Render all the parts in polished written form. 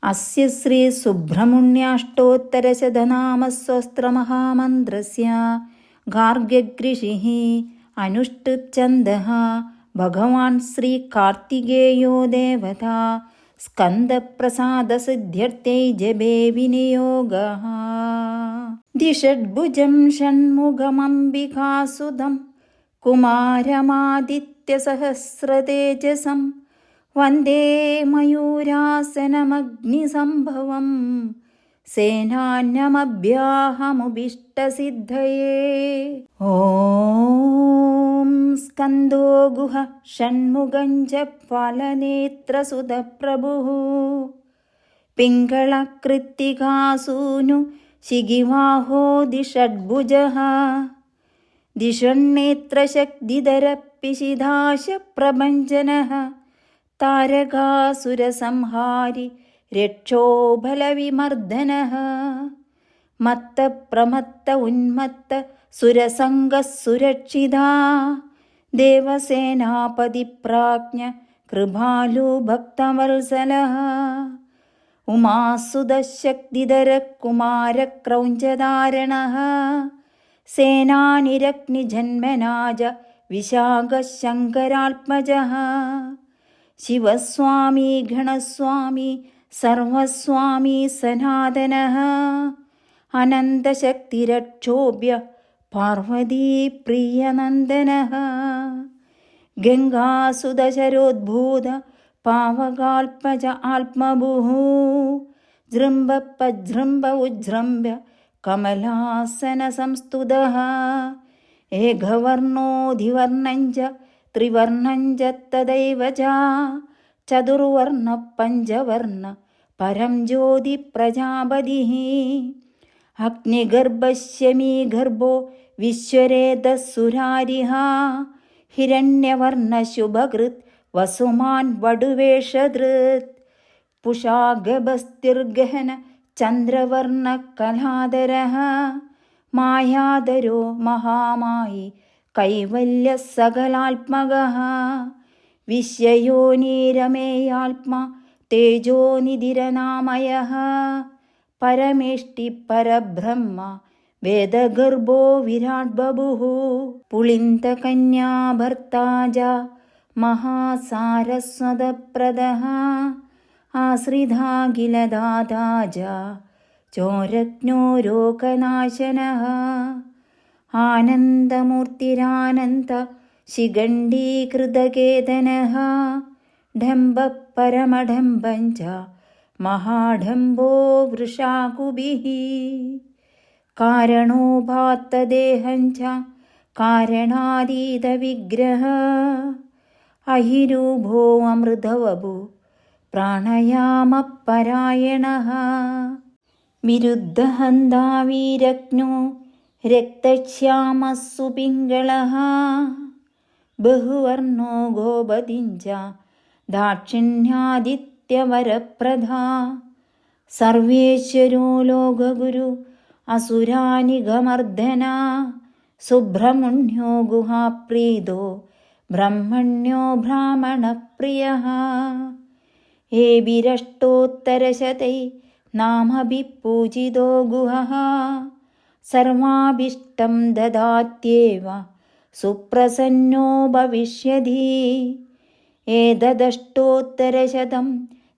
അസ്യ ശ്രീ സുബ്രഹ്മണ്യാഷ്ടോത്തരശതനാമസ്വസ്ത്രമഹാമന്ത്രസ്യ ഗാർഗ്യഗൃഷിഃ അനുഷ്ഠിച്ഛന്ദഃ ഭഗവാൻ ശ്രീ കാർത്തികേയോ ദേവതാ സ്കന്ദപ്രസാദസിദ്ധ്യർത്ഥൈ ജപേ വിനിയോഗഃ. ദ്വിഷഡ്ഭുജം ഷണ്മുഖമംബികാസുതം കുമാരമാദിത്യസഹസ്രതേജസം വന്ദേ മയൂരാസനമഗ്നിസംഭവം സേനാന്യമഭ്യാഹമുഭീഷ്ടസിദ്ധയേ. ഓം സ്കന്ദോ ഗുഹ ഷണ്മുഖം ച ഫലനേത്രസുതപ്രഭുഃ പിംഗളകൃത്തികാസൂനു ശിഖിവാഹോ ദിഷഡ്ഭുജഃ ദിഷണ്ണേത്രശക്തിധരപ്പിശിധാശപ്രഭഞ്ജനഃ താരകാസുരസംഹാരി രക്ഷോബലവിമർദ്ദനഃ മത്തപ്രമത്ത ഉന്മത്ത സുരസംഗസുരക്ഷിതാ ദേവസേനാപതിപ്രാജ്ഞ കൃപാലു ഭക്തവത്സലഃ ഉമാസുതശക്തിധരകുമാരക്രൗഞ്ചധാരണഃ സേനാനിരഗ്നിജന്മനാജ വിശാഖശങ്കരാത്മജഃ ശിവസ്വാമി ഗണസ്വാമി സർവസ്വാമി സനാതനഃ അനന്തശക്തിരക്ഷോഭ്യ പാർവതീപ്രിയനന്ദനഃ ഗംഗാസുതശരോദ്ഭൂത പാവകാത്മജ ആത്മഭൂഃ ജൃംഭപ്പജൃംഭ ഉജ്ജൃംഭ കമലാസനസംസ്തുതഃ ഏകവർണോധിവർണഞ്ച ത്രിവർണഞ്ച തദൈവ ച ചതുർവർണ പഞ്ചവർണ പരം ജ്യോതി പ്രജാപതിഃ അഗ്നിഗർഭശമീഗർഭോ വിശ്വരേതസുരാരിഃ ഹിരണ്യവർണശുഭകൃത് വസുമാൻ വടുവേഷധൃത് പുഷാഗഭസ്തിർഗഹന ചന്ദ്രവർണകലാധരഃ മായാധരോ മഹാമായി കൈവല്യസകലാത്മകഃ വിശ്വയോനിരമേയാത്മാ തേജോനിധിരനാമയഃ പരമേഷ്ടി പരബ്രഹ്മ വേദഗർഭോ വിരാട് ബഭുഃ പുളിന്തകന്യാ ഭർത്താ ച മഹാസാരസ്വതപ്രദഃ ആശ്രിതാഖിലദാതാ ച ചോരജ്ഞോ ലോകനാശനഃ ആനന്ദമൂർത്തിരാനന്ദ ശിഖണ്ഡീകൃതകേതനഃ ഡംബഃ പരമഡംബം ച മഹാഡംബോ വൃഷാകുഭിഃ കാരണോപാത്തദേഹം ച കാരണാതീതവിഗ്രഹഃ അഹിരൂപോ അമൃതവപു പ്രാണയാമപരായണഃ വിരുദ്ധഹന്താ വീരജ്ഞോ രക്തശ്യാമः സുപിംഗളഃ ബഹുവർണോ ഗോപതിഞ്ച ദാക്ഷിണ്യാദിത്യവരപ്രദാ സർവേശ്വരോ ലോകഗുരു അസുരാനികമർദ്ദന സുബ്രഹ്മണ്യോ ഗുഹാപ്രീതോ ബ്രഹ്മണ്യോ ബ്രാഹ്മണപ്രിയഃ ഏഭിരഷ്ടോത്തരശതൈ നാമഭിഃ പൂജിതോ ഗുഹഃ സർവാഭീഷ്ടം ദദാത്യേവ സുപ്രസന്നോ ഭവിഷ്യതി ഏതദഷ്ടോത്തരശതം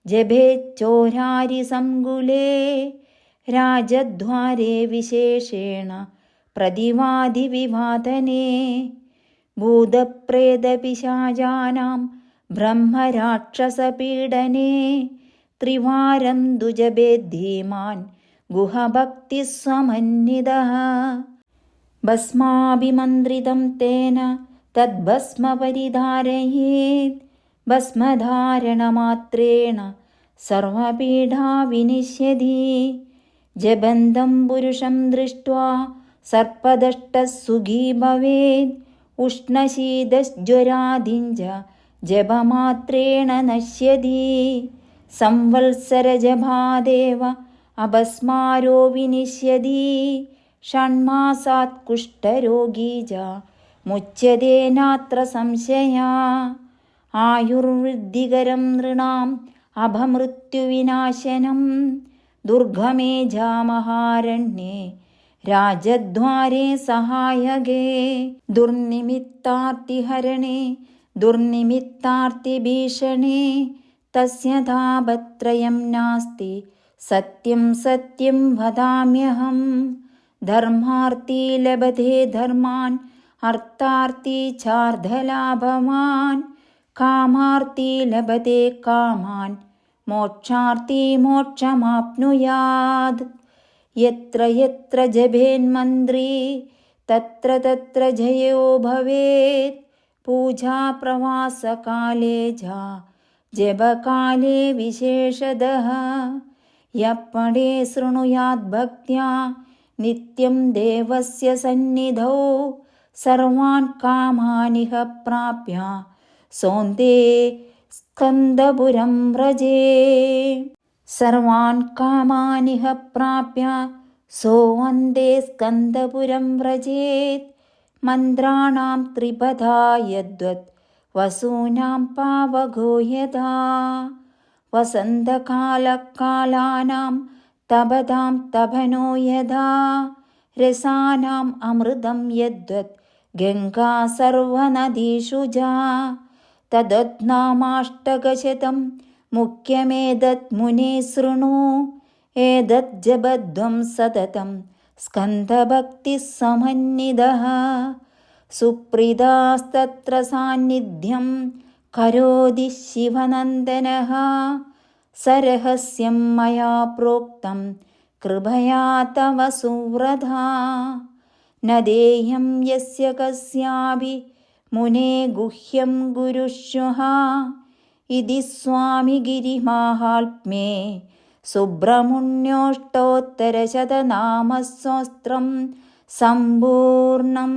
ജപേച്ചോരാരിസംകുലേ രാജദ്വാരേ വിശേഷേണ പ്രതിവാദിവിവാദനേ ഭൂതപ്രേതപിശാചാനാം ബ്രഹ്മരാക്ഷസപീഡനേ ത്രിവാരം ദുജപേദ്ധീമാൻ ഗുഹഭക്തിസ്വമന്വിതഃ ഭസ്മാഭിമന്ത്രിതം തേന തദ്ഭസ്മ പരിധാരയേത് ഭസ്മധാരണമാത്രേണ സർവപീഡാ വിനിശ്യതി ജപന്തം പുരുഷം ദൃഷ്ട്വാ സർപ്പദഷ്ടഃ സുഖീ ഭവേത് ഉഷ്ണശീതജ്വരാദിഞ്ച ജപമാത്രേണ നശ്യതി സംവത്സരജപാദേവ അപസ്മാരോ വിനിശ്യതി ഷണ്മാസാത് കുഷ്ഠരോഗീ ച മുച്യതേ നാത്ര സംശയ ആയുർവൃദ്ധികരം നൃണാം അപമൃത്യുവിനാശനം ദുർഗമേജാമഹാരണ്യേ രാജദ്വാരേ സഹായകേ ദുർനിമിത്താർത്തിഹരണേ ദുർനിമിത്താർത്തിഭീഷണേ തസ്യ താപത്രയം നാസ്തി സത്യം സത്യം വദാമ്യഹം ധർമാർത്ഥി ലഭതേ ധർമാൻ അർത്ഥാർത്ഥി ചാർദ്ധലാഭവാൻ കാമാർത്ഥി ലഭതേ കാമാൻ മോക്ഷാർത്ഥി മോക്ഷമാപ്നുയാത് യത്ര യത്ര ജപേന്മന്ത്രി തത്ര തത്ര ജയോ ഭവേത് പൂജാപ്രവാസകാലേ ജപകാലേ വിശേഷതഃ യഃ പഠേ ശൃണുയാത് ഭക്ത്യാ നിത്യം ദേവസ്യ സന്നിധൗ സർവാൻ കാമാനിഹ പ്രാപ്യ സോന്തേ സ്കന്ദപുരം വ്രജേ സർവാൻ കാമാനിഹ പ്രാപ്യ സോവന്തേ സ്കന്ദപുരം വ്രജേത് മന്ത്രാണാം ത്രിപദാ യദ്വത് വസൂനാം പാവകോ യഥാ വസന്തകാലകാലാനാം തപതാം തപനോ യഥാ രസാനാം അമൃതം യദ്വത് ഗംഗാ സർവനദീഷു ജാ തദത്നാമാഷ്ടകശതം മുഖ്യമേതത് മുനേ ശൃണു ഏതത് ജപധ്വം സതതം സ്കന്ദഭക്തിഃ സമന്വിതഃ സുപ്രീതാസ്തത്ര സാന്നിധ്യം കരോതി ശിവനന്ദനഃ സരഹസ്യം മയാ പ്രോക്തം കൃപയാ തവ സുവ്രതാ ന ദേയം യസ്യ കസ്യാപി മുനേ ഗുഹ്യം ഗുരുഷ്വഃ ഇതി സ്വാമി ഗിരിമാഹാത്മ്യേ സുബ്രഹ്മണ്യോഷ്ടോത്തരശതനാമസ്തോത്രം സമ്പൂർണം.